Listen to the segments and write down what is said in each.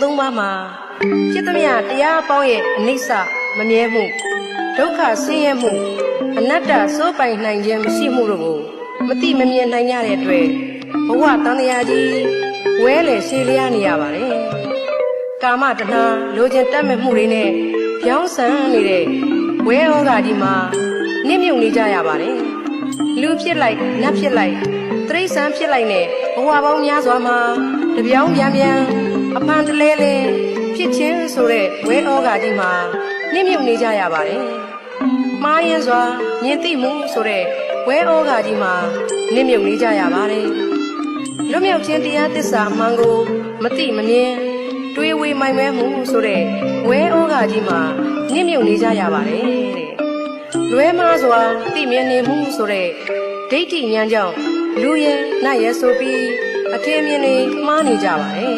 သုံးပါးမှာဖြစ်သမျှတရားပေါင်းရဲ့အနိစ္စမမြဲမှုဒုက္ခဆင်းရဲမှုအနတ္တစိုးပိုင်နိုင်ခြင်းမရှိမှုတို့ကိုမသိမမြင်နိုင်ကြတဲ့အတွက်ဘဝတန်တရားကြီးဝဲလေရှည်လျားနေရပါတယ်ကာမတဏှာလိုချင်တတ်မဲ့မှုတွေနဲ့ပြောင်းဆန်နေတဲ့ဝဲဩဃာကြီးမှာနစ်မြုပ်နေကြရပါတယ်လူဖြစ်လိုက်နတ်ဖြစ်လိုက်တိရစ္ဆာန်ဖြစ်လိုက်နဲ့ဘဝပေါင်းများစွာမှာတပြောင်းပြန်ပြန်အဖန်တလဲလဲဖြစ်ခြင်းဆိုတဲ့ဝဲဩဃာကြီးမှာနစ်မြုပ်နေကြရပါတယ်မှားရင်စွာမြင်သိမှုဆိုတဲ့ဝဲဩဃာကြီးမှာနစ်မြုပ်နေကြရပါတယ်လွတ်မြောက်ခြင်းတရားသစ္စာမှန်ကိုမသိမမြင်တွေးဝေမိုင်မဲမှုဆိုတဲ့ဝဲဩဃာကြီးမှာနစ်မြုပ်နေကြရပါတယ်တဲ့လွဲမှားစွာသိမြင်နေမှုဆိုတဲ့ဒိဋ္ဌိဉာဏ်ကြောင့်လူရဲ့နတ်ရဲ့ဆိုပြီးအထင်မြင်နေမှားနေကြပါတယ်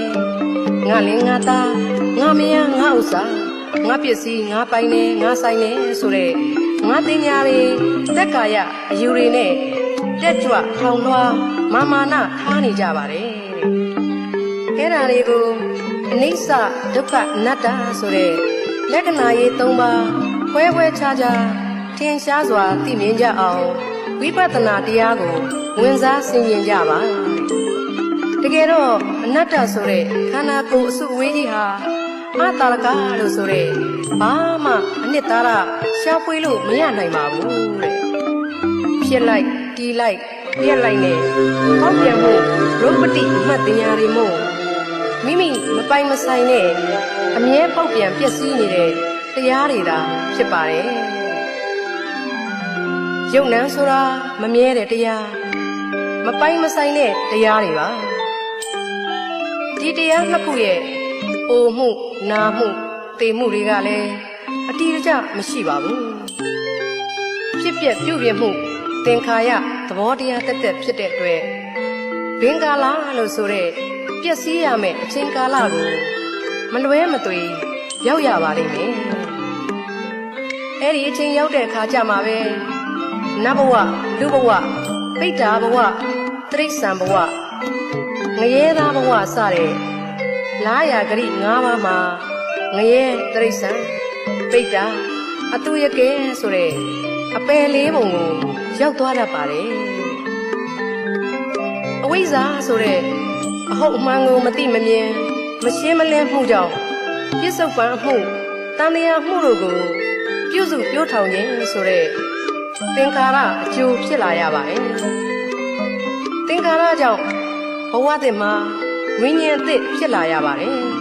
ငါလင်းငါသားငါမယားငါဥစ္စာငါပစ္စည်းငါပိုင်နေငါဆိုင်နေဆိုတဲ့ငါတင်ညာတွေသက်ကာယအယူတွေနဲ့တက်ကြွထောင်လွှားမာမာနထားနေကြပါတယ်အဲ့ဒါတွေကိုအနိစ္စဒုက္ခအနတ္တဆိုတဲ့လက္ခဏာရေး၃ပါးခွဲခွဲခြားခြားထင်ရှားစွာသိမြင်ကြအောင်ဝိပဿနာတရားကိုဝင်စားဆင်ခြင်ကြပါတကယ်တော့အနတ္တဆိုတဲ့ခန္ဓာကိုယ်အစုအဝေးကြီးဟာအတာလကလို့ဆိုတဲ့ဘာမှအနှစ်သာရရှားပွေးလို့မရနိုင်ပါဘူးတဲ့ဖြစ်လိုက်တီးလိုက်ပြက်လိုက်နဲ့ဟောက်ပြန်မှုရုပ်ပတိအမှတ်တရားတွေမို့မိမိမပိုင်မဆိုင်နဲ့အမြဲပေါက်ပြန်ပျက်စီးနေတဲ့တရားတွေသာဖြစ်ပါတယ်ယုံနံဆိုတာမမြဲတဲ့တရားမပိုင်မဆိုင်တဲ့တရားတွေပါဒီတရားနှစ်ခုရဲ့အိုမှုနာမှုတေမှုတွေကလည်းအတိအကျမရှိပါဘူးဖြစ်ပျက်ပြုပြင်မှုသင်္ခါရသဘောတရားတက်တက်ဖြစ်တဲ့အတွက်ဘင်္ဂါလာလို့ဆိုတဲ့ပျက်စီးရမယ့်အချိန်ကာလကိုမလွဲမသွေရောက်ရပါလိမ့်မယ်အဲ့ဒီအချိန်ရောက်တဲ့အခါကျမှပဲနတ်ဘဝလူဘဝပိဋ္ဌာဘဝတိရစ္ဆာန်ဘဝငရဲသားဘဝစတဲ့လားရာဂရိ၅ပါးမှာငရဲတိရစ္ဆာန်ပိဋ္ဌာအတုယကဲဆိုတဲ့အပယ်လေးပုံကိုရောက်သွားတတ်ပါတယ်အဝိဇ္ဇာဆိုတဲ့အဟုတ်အမှန်ကိုမသိမမြင်မရှင်းမလင်းမှုကြောင့်ပြစ္ဆုတ်ပန်မှုတန်တရားမှုတို့ကိုပြုစုပြောထောင်ခြင်းဆိုတဲ့သင်္ခါရအကျိုးဖြစ်လာရပါတယ်သင်္ခါရကြောင့်ဘဝသစ်မှာဝိညာဉ်အသစ်ဖြစ်လာရပါတယ်